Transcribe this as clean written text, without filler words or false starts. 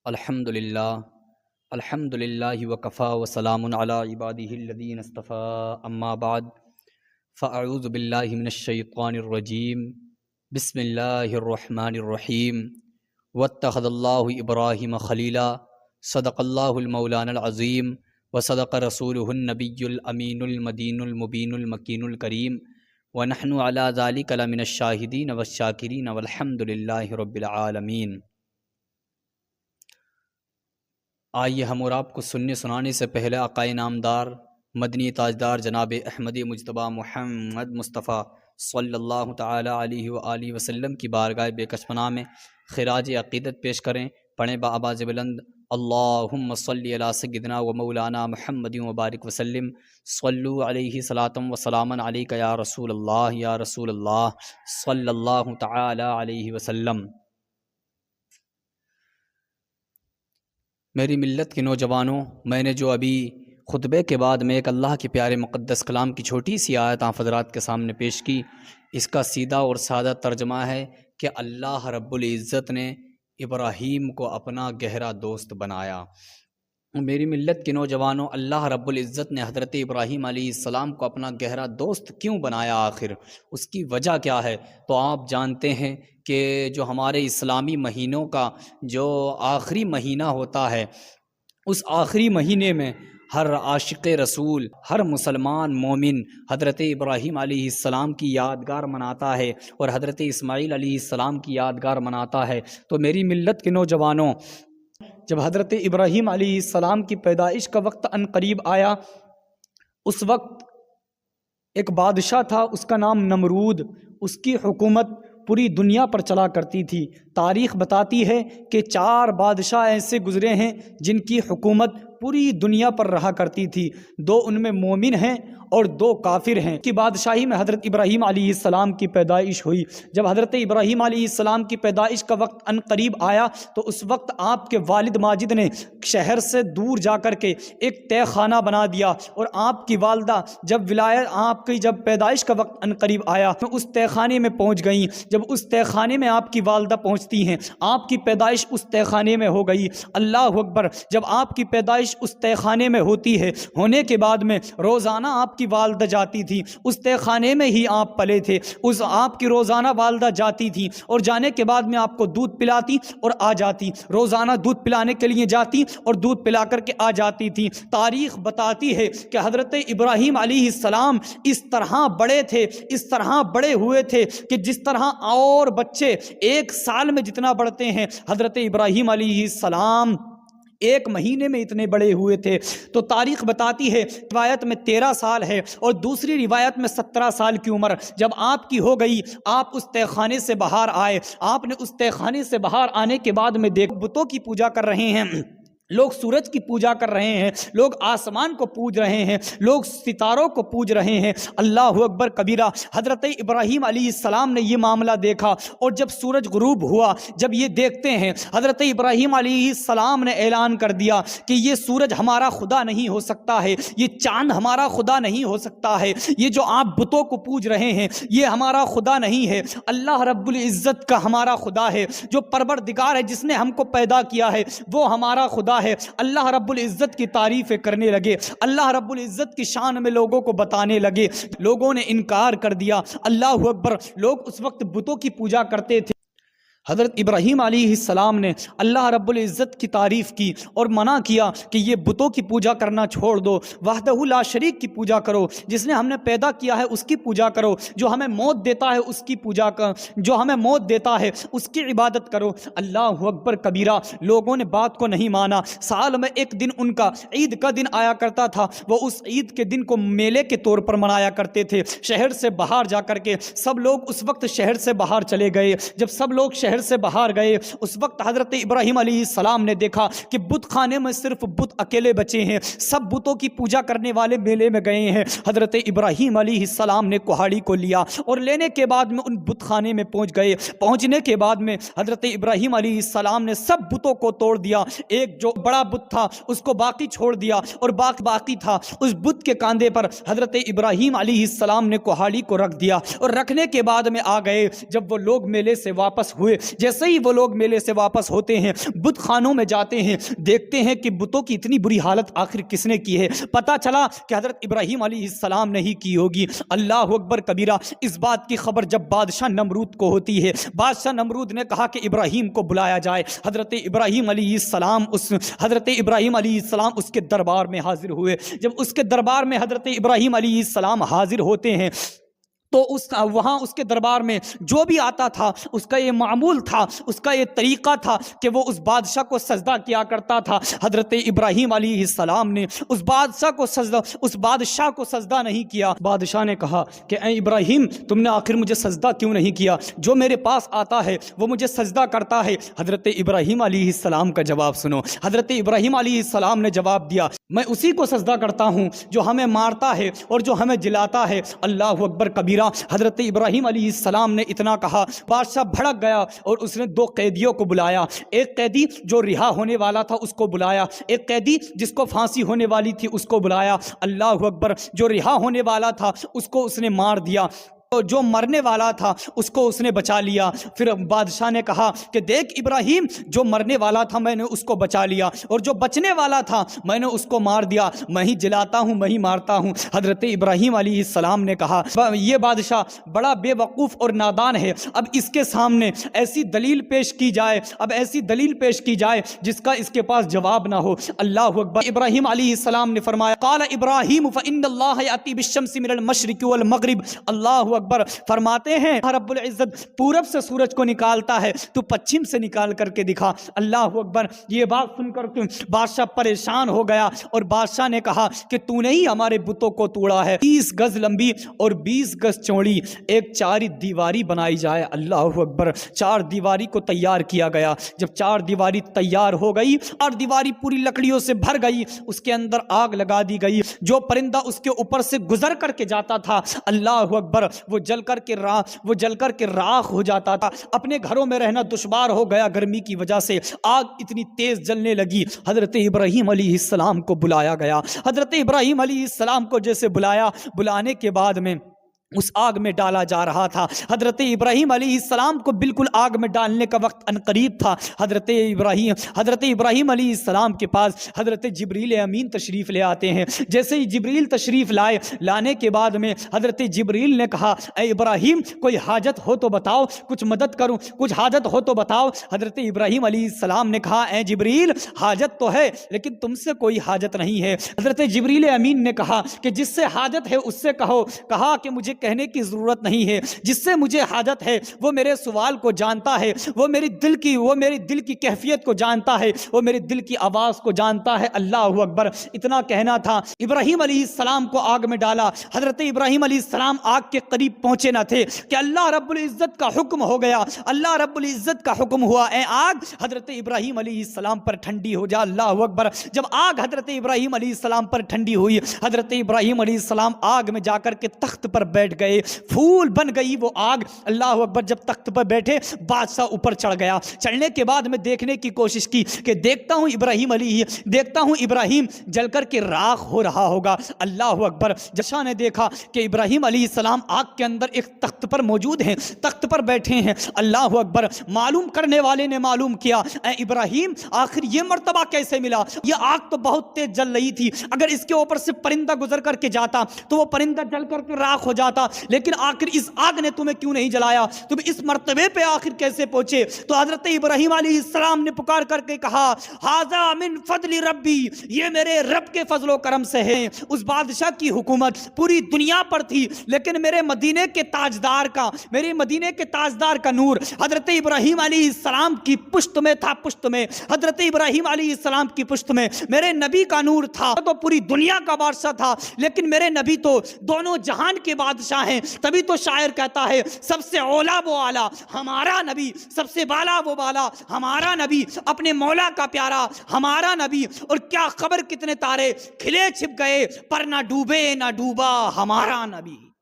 الحمد للہ وکفا وسلام علی عبادہ الذین اصطفیٰ اما بعد فاعوذ باللہ من الشیطان الرجیم بسم اللہ الرحمن الرحیم واتخذ اللہ ابراہیم خلیلا صدق اللہ المولان العظیم وصدق رسولہ النبی الامین المدین المبین المکین الکریم ونحن علی ذلک لمن الشاہدین والشاکرین والحمد للہ رب العالمین۔ آئیے ہم اور آپ کو سننے سنانے سے پہلے آقائے نامدار مدنی تاجدار جناب احمد مجتبیٰ محمد مصطفیٰ صلی اللہ تعالی علیہ وآلہ وسلم کی بارگاہ بے کش پناہ میں خراج عقیدت پیش کریں۔ پڑھیں بآواز بلند اللہم صلی علی سیدنا و مولانا محمد وبارک وسلم صلو علیہ صلاۃ و سلاما علیک یا رسول اللہ صلی اللہ تعالی علیہ وسلم۔ میری ملت کے نوجوانوں، میں نے جو ابھی خطبے کے بعد میں ایک اللہ کے پیارے مقدس کلام کی چھوٹی سی آیت آپ حضرات کے سامنے پیش کی، اس کا سیدھا اور سادہ ترجمہ ہے کہ اللہ رب العزت نے ابراہیم کو اپنا گہرا دوست بنایا۔ میری ملت کے نوجوانوں، اللہ رب العزت نے حضرت ابراہیم علیہ السلام کو اپنا گہرا دوست کیوں بنایا؟ آخر اس کی وجہ کیا ہے؟ تو آپ جانتے ہیں کہ جو ہمارے اسلامی مہینوں کا جو آخری مہینہ ہوتا ہے، اس آخری مہینے میں ہر عاشق رسول، ہر مسلمان مومن حضرت ابراہیم علیہ السلام کی یادگار مناتا ہے اور حضرت اسماعیل علیہ السلام کی یادگار مناتا ہے۔ تو میری ملت کے نوجوانوں، جب حضرت ابراہیم علیہ السلام کی پیدائش کا وقت ان قریب آیا، اس وقت ایک بادشاہ تھا، اس کا نام نمرود، اس کی حکومت پوری دنیا پر چلا کرتی تھی۔ تاریخ بتاتی ہے کہ 4 بادشاہ ایسے گزرے ہیں جن کی حکومت پوری دنیا پر رہا کرتی تھی، 2 ان میں مومن ہیں اور 2 کافر ہیں۔ کی بادشاہی میں حضرت ابراہیم علیہ السلام کی پیدائش ہوئی۔ جب حضرت ابراہیم علیہ السلام کی پیدائش کا وقت ان قریب آیا تو اس وقت آپ کے والد ماجد نے شہر سے دور جا کر کے ایک تہہ خانہ بنا دیا، اور آپ کی والدہ جب آپ کی جب پیدائش کا وقت ان قریب آیا تو اس تہہ خانے میں پہنچ گئیں۔ جب اس تہہ خانے میں آپ کی والدہ پہنچتی ہیں، آپ کی پیدائش اس تہہ خانے میں ہو گئی۔ اللہ اکبر! جب آپ کی پیدائش اس تہہ خانے میں ہوتی ہے، ہونے کے بعد میں روزانہ آپ کی والدہ جاتی تھی، اس تہہ خانے میں ہی آپ پلے تھے، اس آپ کی روزانہ والدہ جاتی تھی اور جانے کے بعد میں آپ کو دودھ پلاتی اور آ جاتی، روزانہ دودھ پلانے کے لیے جاتی اور دودھ پلا کر کے آ جاتی تھی۔ تاریخ بتاتی ہے کہ حضرت ابراہیم علیہ السلام اس طرح بڑے تھے، اس طرح بڑے ہوئے تھے کہ جس طرح اور بچے 1 سال میں جتنا بڑھتے ہیں، حضرت ابراہیم علیہ السلام 1 مہینے میں اتنے بڑے ہوئے تھے۔ تو تاریخ بتاتی ہے، روایت میں 13 سال ہے اور دوسری روایت میں 17 سال کی عمر جب آپ کی ہو گئی، آپ اس تہہ خانے سے باہر آئے۔ آپ نے اس تہہ خانے سے باہر آنے کے بعد میں دیکھ بتوں کی پوجا کر رہے ہیں، لوگ سورج کی پوجا کر رہے ہیں، لوگ آسمان کو پوج رہے ہیں، لوگ ستاروں کو پوج رہے ہیں۔ اللہ اکبر کبیرہ! حضرت ابراہیم علیہ السلام نے یہ معاملہ دیکھا، اور جب سورج غروب ہوا، جب یہ دیکھتے ہیں، حضرت ابراہیم علیہ السلام نے اعلان کر دیا کہ یہ سورج ہمارا خدا نہیں ہو سکتا ہے، یہ چاند ہمارا خدا نہیں ہو سکتا ہے، یہ جو آپ بتوں کو پوج رہے ہیں یہ ہمارا خدا نہیں ہے، اللہ رب العزت کا ہمارا خدا ہے، جو پروردگار ہے، جس نے ہم کو پیدا کیا ہے، وہ ہمارا خدا ہے۔ اللہ رب العزت کی تعریفیں کرنے لگے، اللہ رب العزت کی شان میں لوگوں کو بتانے لگے۔ لوگوں نے انکار کر دیا۔ اللہ اکبر! لوگ اس وقت بتوں کی پوجا کرتے تھے۔ حضرت ابراہیم علیہ السلام نے اللہ رب العزت کی تعریف کی اور منع کیا کہ یہ بتوں کی پوجا کرنا چھوڑ دو، وحدہ لا شریک کی پوجا کرو، جس نے ہم نے پیدا کیا ہے اس کی پوجا کرو، جو ہمیں موت دیتا ہے اس کی پوجا کرو، جو ہمیں موت دیتا ہے اس کی عبادت کرو۔ اللہ اکبر کبیرہ! لوگوں نے بات کو نہیں مانا۔ سال میں 1 دن ان کا عید کا دن آیا کرتا تھا، وہ اس عید کے دن کو میلے کے طور پر منایا کرتے تھے۔ شہر سے باہر جا کر کے سب لوگ اس وقت شہر سے باہر چلے گئے۔ جب سب لوگ شہر سے باہر گئے، اس وقت حضرت ابراہیم علیہ السلام نے دیکھا کہ بت خانے میں صرف بت اکیلے بچے ہیں، سب بتوں کی پوجا کرنے والے میلے میں گئے ہیں۔ حضرت ابراہیم علیہ السلام نے کہاڑی کو لیا اور لینے کے بعد میں ان بت خانے میں پہنچ گئے۔ پہنچنے کے بعد میں حضرت ابراہیم علیہ السلام نے سب بتوں کو توڑ دیا، ایک جو بڑا بت تھا اس کو باقی چھوڑ دیا، اور باقی تھا اس بت کے کاندھے پر حضرت ابراہیم علیہ السلام نے کہاڑی کو رکھ دیا، اور رکھنے کے بعد میں آ گئے۔ جب وہ لوگ میلے سے واپس ہوئے جیسے ہی وہ لوگ میلے سے واپس ہوتے ہیں بت خانوں میں جاتے ہیں، دیکھتے ہیں کہ بتوں کی اتنی بری حالت آخر کس نے کی ہے۔ پتہ چلا کہ حضرت ابراہیم علیہ السلام نے ہی کی ہوگی۔ اللہ اکبر کبیرہ۔ اس بات کی خبر جب بادشاہ نمرود کو ہوتی ہے، بادشاہ نمرود نے کہا کہ ابراہیم کو بلایا جائے۔ حضرت ابراہیم علیہ السلام اس کے دربار میں حاضر ہوئے۔ جب اس کے دربار میں حضرت ابراہیم علیہ السلام حاضر ہوتے ہیں تو وہاں اس کے دربار میں جو بھی آتا تھا اس کا یہ معمول تھا، اس کا یہ طریقہ تھا کہ وہ اس بادشاہ کو سجدہ کیا کرتا تھا۔ حضرت ابراہیم علیہ السلام نے اس بادشاہ کو سجدہ نہیں کیا۔ بادشاہ نے کہا کہ اے ابراہیم، تم نے آخر مجھے سجدہ کیوں نہیں کیا؟ جو میرے پاس آتا ہے وہ مجھے سجدہ کرتا ہے۔ حضرت ابراہیم علیہ السلام کا جواب سنو۔ حضرت ابراہیم علیہ السلام نے جواب دیا، میں اسی کو سجدہ کرتا ہوں جو ہمیں مارتا ہے اور جو ہمیں جلاتا ہے۔ اللہ اکبر کبیرہ۔ حضرت ابراہیم علیہ السلام نے اتنا کہا، بادشاہ بھڑک گیا اور اس نے 2 قیدیوں کو بلایا۔ ایک قیدی جو رہا ہونے والا تھا اس کو بلایا، ایک قیدی جس کو پھانسی ہونے والی تھی اس کو بلایا۔ اللہ اکبر۔ جو رہا ہونے والا تھا اس کو اس نے مار دیا، جو مرنے والا تھا اس کو اس نے بچا لیا۔ پھر بادشاہ نے کہا کہ دیکھ ابراہیم، جو مرنے والا تھا میں نے اس کو بچا لیا اور جو بچنے والا تھا میں نے اس کو مار دیا، میں ہی جلاتا ہوں میں ہی مارتا ہوں۔ حضرت ابراہیم علیہ السلام نے کہا یہ بادشاہ بڑا بے وقوف اور نادان ہے، اب اس کے سامنے ایسی دلیل پیش کی جائے جس کا اس کے پاس جواب نہ ہو۔ اللہ اکبر۔ ابراہیم علیہ السلام نے فرمایا، قال ابراہیم فإن اللہ یأتی بالشمس من المشرق والمغرب۔ اللہ اکبر۔ فرماتے ہیں رب العزت پورب سے سورج کو نکالتا ہے، تو پچھم سے نکال کر کے دکھا۔ اللہ اکبر۔ یہ بات سن کر کے بادشاہ پریشان ہو گیا اور بادشاہ نے کہا کہ تو نے ہی ہمارے بتوں کو توڑا ہے۔ 30 گز لمبی اور 20 گز چوڑی ایک 4 دیواری بنائی جائے۔ اللہ اکبر۔ 4 دیواری کو تیار کیا گیا۔ جب 4 دیواری تیار ہو گئی اور دیواری پوری لکڑیوں سے بھر گئی، اس کے اندر آگ لگا دی گئی۔ جو پرندہ اس کے اوپر سے گزر کر کے جاتا تھا، اللہ اکبر، وہ جل کر کے راخ ہو جاتا تھا۔ اپنے گھروں میں رہنا دشوار ہو گیا گرمی کی وجہ سے، آگ اتنی تیز جلنے لگی۔ حضرت ابراہیم علیہ السلام کو بلایا گیا۔ حضرت ابراہیم علیہ السلام کو جیسے بلانے کے بعد میں اس آگ میں ڈالا جا رہا تھا۔ حضرت ابراہیم علیہ السلام کو بالکل آگ میں ڈالنے کا وقت عنقریب تھا۔ حضرت ابراہیم علیہ السلام کے پاس حضرت جبریل امین تشریف لے آتے ہیں۔ جیسے ہی جبریل تشریف لانے کے بعد میں حضرت جبریل نے کہا، اے ابراہیم، کوئی حاجت ہو تو بتاؤ، کچھ مدد کروں، کچھ حاجت ہو تو بتاؤ۔ حضرت ابراہیم علیہ السلام نے کہا، اے جبریل، حاجت تو ہے لیکن تم سے کوئی حاجت نہیں ہے۔ حضرت جبریل امین نے کہا کہ جس سے حاجت ہے اس سے کہا کہ مجھے کہنے کی ضرورت نہیں ہے، جس سے مجھے حاجت ہے وہ میرے سوال کو جانتا ہے، وہ میری دل کی کیفیت کو جانتا ہے، وہ میرے دل کی آواز کو جانتا ہے۔ اللہ اکبر۔ اتنا کہنا تھا۔ ابراہیم علیہ السلام کو آگ میں ڈالا۔ حضرت ابراہیم علیہ السلام آگ کے قریب پہنچے نہ تھے کہ اللہ رب العزت کا حکم ہو گیا۔ اللہ رب العزت کا حکم ہوا، اے آگ حضرت ابراہیم علیہ السلام پر ٹھنڈی ہو جا۔ اللہ اکبر۔ جب آگ حضرت ابراہیم علیہ السلام پر ٹھنڈی ہوئی، حضرت ابراہیم علیہ السلام آگ میں جا کر کے تخت پر بیٹھ گئے، پھول بن گئی وہ آگ۔ اللہ اکبر۔ جب تخت پر بیٹھے، بادشاہ اوپر چڑھ گیا۔ چڑھنے کے بعد میں دیکھنے کی کوشش کی کہ دیکھتا ہوں ابراہیم جل کر کے راخ ہو رہا ہوگا۔ اللہ اکبر۔ بادشاہ نے دیکھا کہ ابراہیم علیہ السلام آگ کے اندر ایک تخت پر موجود ہیں، تخت پر بیٹھے ہیں۔ اللہ اکبر۔ معلوم کرنے والے نے معلوم کیا، اے ابراہیم، آخر یہ مرتبہ کیسے ملا؟ یہ آگ تو بہت تیز جل رہی تھی، اگر اس کے اوپر سے پرندہ گزر کر کے جاتا تو وہ پرندہ جل کر کے راخ ہو جاتا، لیکن آخر اس آگ نے تمہیں کیوں نہیں جلایا؟ تم اس مرتبے پہ آخر کیسے پہنچے؟ تو حضرت ابراہیم علیہ السلام نے پکار کر کے کہا، ھذا من فضل ربی، یہ میرے رب کے فضل و کرم سے ہے۔ اس بادشاہ کی حکومت پوری دنیا پر تھی، لیکن میرے مدینے کے تاجدار کا نور حضرت ابراہیم علیہ السلام کی پشت میں تھا، حضرت ابراہیم علیہ السلام کی پشت میں میرے نبی کا نور تھا۔ تو پوری دنیا کا بادشاہ تھا، لیکن میرے نبی تو دونوں جہان کے بادشاہ ہیں۔ تبھی تو شاعر کہتا ہے، سب سے اولا وہ اعلیٰ ہمارا نبی، سب سے بالا وہ بالا ہمارا نبی، اپنے مولا کا پیارا ہمارا نبی۔ اور کیا خبر کتنے تارے کھلے چھپ گئے، پر نہ ڈوبا ہمارا نبی۔